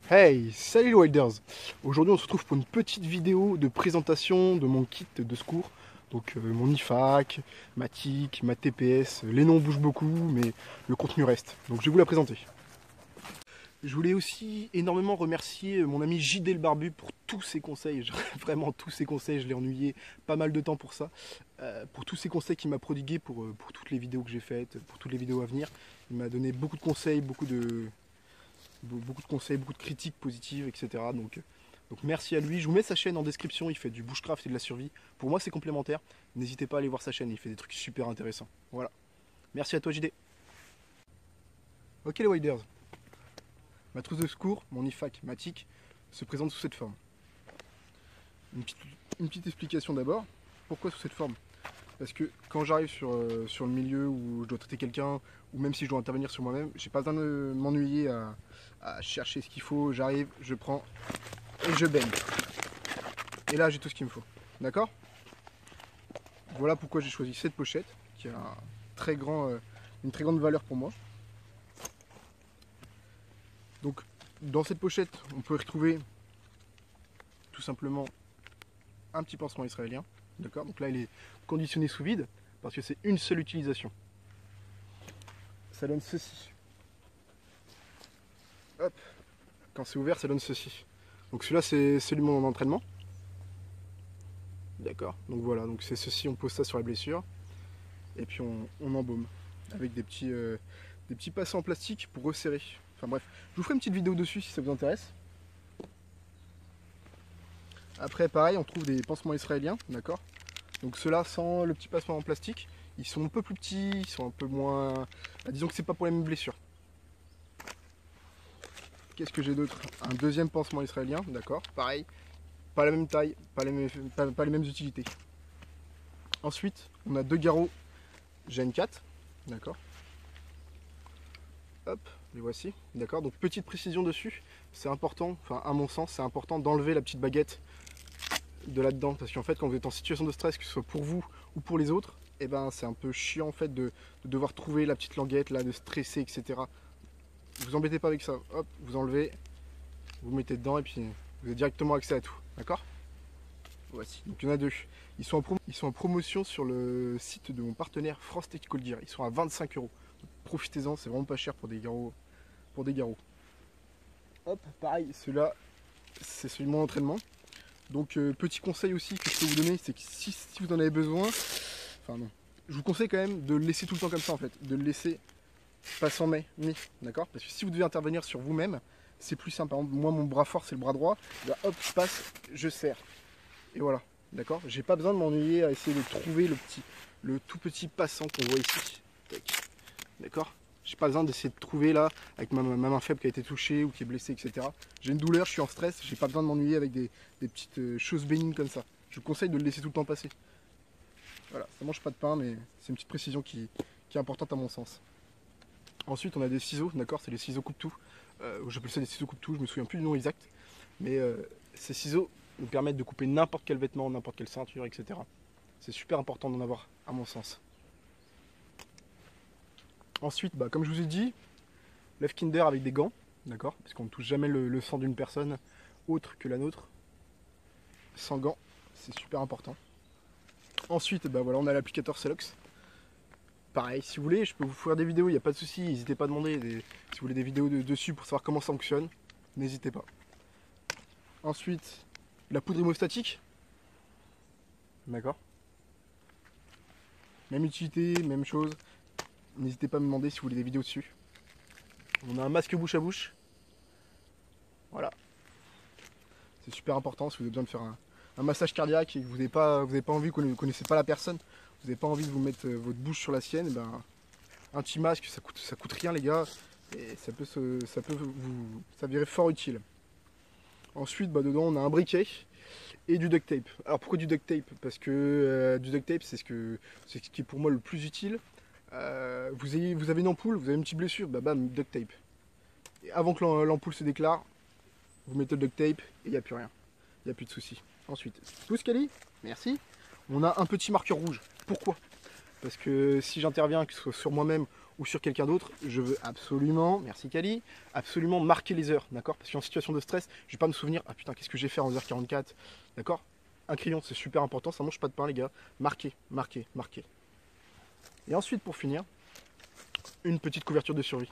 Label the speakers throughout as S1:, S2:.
S1: Hey, salut les Wilders. Aujourd'hui on se retrouve pour une petite vidéo de présentation de mon kit de secours. Donc mon IFAK, ma TIC, ma TPS, les noms bougent beaucoup mais le contenu reste. Donc je vais vous la présenter. Je voulais aussi énormément remercier mon ami JD le Barbu pour tous ses conseils, vraiment tous ses conseils, je l'ai ennuyé pas mal de temps pour ça, pour tous ses conseils qu'il m'a prodigués pour toutes les vidéos que j'ai faites, pour toutes les vidéos à venir. Il m'a donné beaucoup de conseils, beaucoup de conseils, beaucoup de critiques positives, etc. Donc merci à lui. Je vous mets sa chaîne en description, il fait du bushcraft et de la survie. Pour moi c'est complémentaire, n'hésitez pas à aller voir sa chaîne, il fait des trucs super intéressants. Voilà. Merci à toi JD. Ok les Waders. Ma trousse de secours, mon IFAK, ma TIC, se présente sous cette forme. Une petite explication d'abord. Pourquoi sous cette forme? Parce que quand j'arrive sur le milieu où je dois traiter quelqu'un, ou même si je dois intervenir sur moi-même, j'ai pas besoin de m'ennuyer à chercher ce qu'il faut. J'arrive, je prends et je baigne. Et là j'ai tout ce qu'il me faut. D'accord? Voilà pourquoi j'ai choisi cette pochette, qui a une très grande valeur pour moi. Donc dans cette pochette, on peut retrouver tout simplement un petit pansement israélien. D'accord? Donc là il est conditionné sous vide parce que c'est une seule utilisation. Ça donne ceci. Hop. Quand c'est ouvert, ça donne ceci. Donc celui-là c'est celui de mon entraînement. D'accord? Donc voilà, donc c'est ceci, on pose ça sur la blessure. Et puis on embaume avec des petits passants en plastique pour resserrer. Enfin bref, je vous ferai une petite vidéo dessus si ça vous intéresse. Après pareil, on trouve des pansements israéliens, d'accord? Donc ceux-là sans le petit pansement en plastique, ils sont un peu plus petits, ils sont un peu moins... disons que c'est pas pour les mêmes blessures. Qu'est-ce que j'ai d'autre? Un deuxième pansement israélien, d'accord? Pareil, pas la même taille, pas les mêmes utilités. Ensuite, on a deux garrots GN4, d'accord? Hop, les voici, d'accord? Donc petite précision dessus, c'est important, enfin à mon sens, c'est important d'enlever la petite baguette de là-dedans, parce qu'en fait quand vous êtes en situation de stress, que ce soit pour vous ou pour les autres, et ben c'est un peu chiant en fait de devoir trouver la petite languette là, de stresser, etc. Vous embêtez pas avec ça, hop, vous enlevez, vous mettez dedans et puis vous avez directement accès à tout, d'accord? Voici, donc il y en a deux. Ils sont en promotion sur le site de mon partenaire France Technical Gear. Ils sont à 25 €. Profitez-en, c'est vraiment pas cher pour des garrots. Hop, pareil, celui-là, c'est celui de mon entraînement. Donc petit conseil aussi que je peux vous donner, c'est que si vous en avez besoin, enfin non, je vous conseille quand même de le laisser tout le temps comme ça en fait, de le laisser pas sans mis, d'accord? Parce que si vous devez intervenir sur vous-même, c'est plus simple. Par exemple, moi mon bras fort c'est le bras droit, là, hop, je passe, je serre. Et voilà, d'accord? J'ai pas besoin de m'ennuyer à essayer de trouver le tout petit passant qu'on voit ici. D'accord? J'ai pas besoin d'essayer de trouver là, avec ma main faible qui a été touchée ou qui est blessée, etc. J'ai une douleur, je suis en stress, j'ai pas besoin de m'ennuyer avec des petites choses bénignes comme ça. Je vous conseille de le laisser tout le temps passer. Voilà, ça mange pas de pain, mais c'est une petite précision qui est importante à mon sens. Ensuite, on a des ciseaux, d'accord? C'est les ciseaux coupe-tout. J'appelle ça des ciseaux coupe-tout, je me souviens plus du nom exact. Mais ces ciseaux nous permettent de couper n'importe quel vêtement, n'importe quelle ceinture, etc. C'est super important d'en avoir, à mon sens. Ensuite, bah, comme je vous ai dit, Left Kinder avec des gants, d'accord? Parce qu'on ne touche jamais le sang d'une personne autre que la nôtre. Sans gants, c'est super important. Ensuite, bah, voilà, on a l'applicateur Celox. Pareil, si vous voulez, je peux vous faire des vidéos, il n'y a pas de souci, n'hésitez pas à demander si vous voulez des vidéos dessus pour savoir comment ça fonctionne, n'hésitez pas. Ensuite, la poudre hémostatique, d'accord? Même utilité, même chose, n'hésitez pas à me demander si vous voulez des vidéos dessus. On a un masque bouche à bouche, voilà, c'est super important si vous avez besoin de faire un massage cardiaque et que vous n'avez pas envie, que vous ne connaissez pas la personne, vous n'avez pas envie de vous mettre votre bouche sur la sienne, et ben, un petit masque, ça coûte rien les gars, et ça peut vous s'avérer fort utile. Ensuite, bah, dedans on a un briquet et du duct tape. Alors pourquoi du duct tape? Parce que du duct tape c'est ce qui est pour moi le plus utile. Vous avez une ampoule, vous avez une petite blessure, bah bam, duct tape. Et avant que l'ampoule se déclare, vous mettez le duct tape et il n'y a plus rien. Il n'y a plus de soucis. Ensuite, pouce Kali, merci. On a un petit marqueur rouge. Pourquoi? Parce que si j'interviens, que ce soit sur moi-même ou sur quelqu'un d'autre, je veux absolument, merci Kali, absolument marquer les heures, d'accord? Parce qu'en situation de stress, je vais pas me souvenir, ah putain, qu'est-ce que j'ai fait à 11h44, d'accord? Un crayon, c'est super important, ça mange pas de pain les gars. Marquez, marquez, marquez. Et ensuite, pour finir, une petite couverture de survie.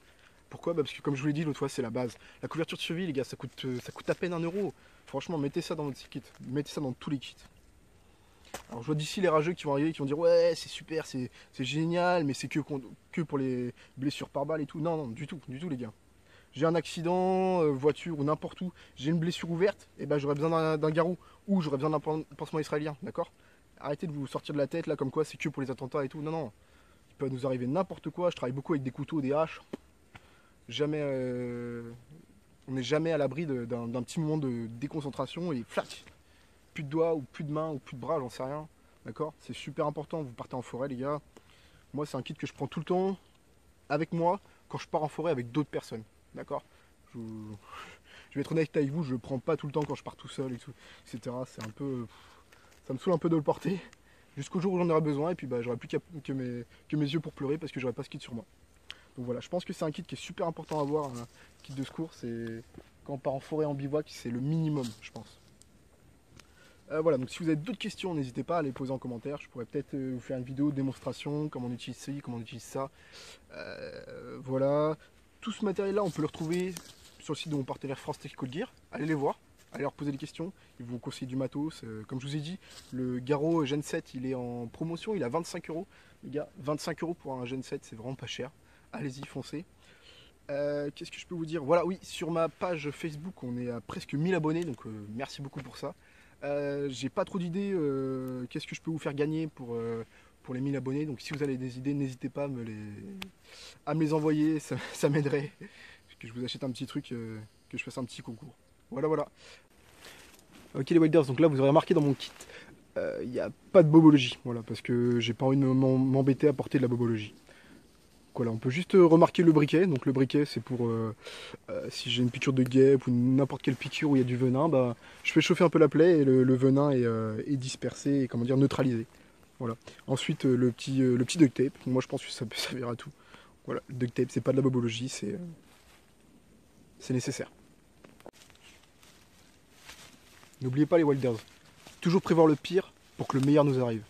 S1: Pourquoi? Parce que comme je vous l'ai dit l'autre fois, c'est la base. La couverture de survie, les gars, ça coûte à peine 1 euro. Franchement, mettez ça dans votre kit. Mettez ça dans tous les kits. Alors je vois d'ici les rageux qui vont arriver, qui vont dire ouais c'est super, c'est génial, mais c'est que pour les blessures par balle et tout. Non, non, du tout les gars. J'ai un accident, voiture ou n'importe où, j'ai une blessure ouverte, et ben j'aurais besoin d'un garrot ou j'aurais besoin d'un pansement israélien, d'accord? Arrêtez de vous sortir de la tête là comme quoi c'est que pour les attentats et tout. Non, non, il peut nous arriver n'importe quoi. Je travaille beaucoup avec des couteaux, des haches. Jamais, on n'est jamais à l'abri d'un petit moment de déconcentration et flac, plus de doigts ou plus de mains ou plus de bras, j'en sais rien. D'accord? C'est super important. Vous partez en forêt, les gars. Moi, c'est un kit que je prends tout le temps avec moi quand je pars en forêt avec d'autres personnes. D'accord? je... je vais être honnête avec vous, je le prends pas tout le temps quand je pars tout seul et tout, etc. C'est un peu. Ça me saoule un peu de le porter. Jusqu'au jour où j'en aurai besoin et puis bah, j'aurai plus que mes yeux pour pleurer parce que j'aurai pas ce kit sur moi. Donc voilà, je pense que c'est un kit qui est super important à avoir, un kit de secours. C'est quand on part en forêt en bivouac, c'est le minimum, je pense. Voilà, donc si vous avez d'autres questions, n'hésitez pas à les poser en commentaire. Je pourrais peut-être vous faire une vidéo de démonstration, comment on utilise ci, comment on utilise ça. Voilà, tout ce matériel-là, on peut le retrouver sur le site de mon partenaire France Tech Code Gear. Allez les voir, allez leur poser des questions. Ils vont conseiller du matos. Comme je vous ai dit, le Garo Gen 7, il est en promotion, il a 25 euros. Les gars, 25 euros pour un Gen 7, c'est vraiment pas cher. Allez-y, foncez. Qu'est-ce que je peux vous dire? Voilà, oui, sur ma page Facebook, on est à presque 1000 abonnés, donc merci beaucoup pour ça. J'ai pas trop d'idées, qu'est-ce que je peux vous faire gagner pour les 1000 abonnés, donc si vous avez des idées, n'hésitez pas à me les envoyer, ça m'aiderait, que je vous achète un petit truc, que je fasse un petit concours. Voilà, voilà. Ok les Wilders, donc là vous aurez remarqué dans mon kit, il n'y a pas de bobologie, voilà, parce que j'ai pas envie de m'embêter à porter de la bobologie. Voilà, on peut juste remarquer le briquet. Donc le briquet, c'est pour si j'ai une piqûre de guêpe ou n'importe quelle piqûre où il y a du venin, bah, je fais chauffer un peu la plaie et le venin est dispersé et comment dire neutralisé. Voilà. Ensuite le petit duct tape. Moi je pense que ça peut servir à tout. Voilà, le duct tape, c'est pas de la bobologie, c'est nécessaire. N'oubliez pas les Wilders. Toujours prévoir le pire pour que le meilleur nous arrive.